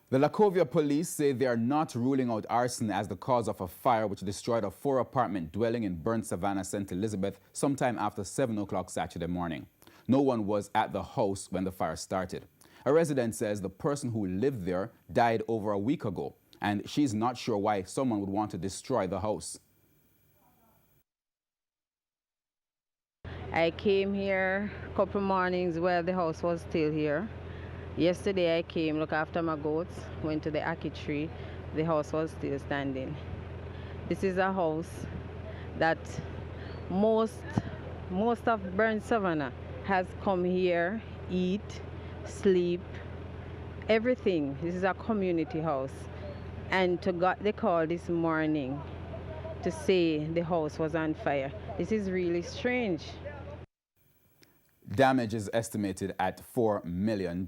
The Lacovia police say they are not ruling out arson as the cause of a fire which destroyed a 4-apartment dwelling in Burnt Savannah, St. Elizabeth, sometime after 7 o'clock Saturday morning. No one was at the house when the fire started. A resident says the person who lived there died over a week ago, and she's not sure why someone would want to destroy the house. I came here a couple mornings while the house was still here. Yesterday I came, look after my goats, went to the ackee tree. The house was still standing. This is a house that most of Burnt Savannah has come here, eat, sleep, everything. This is a community house. And to got the call this morning to say the house was on fire. This is really strange. Damage is estimated at $4 million.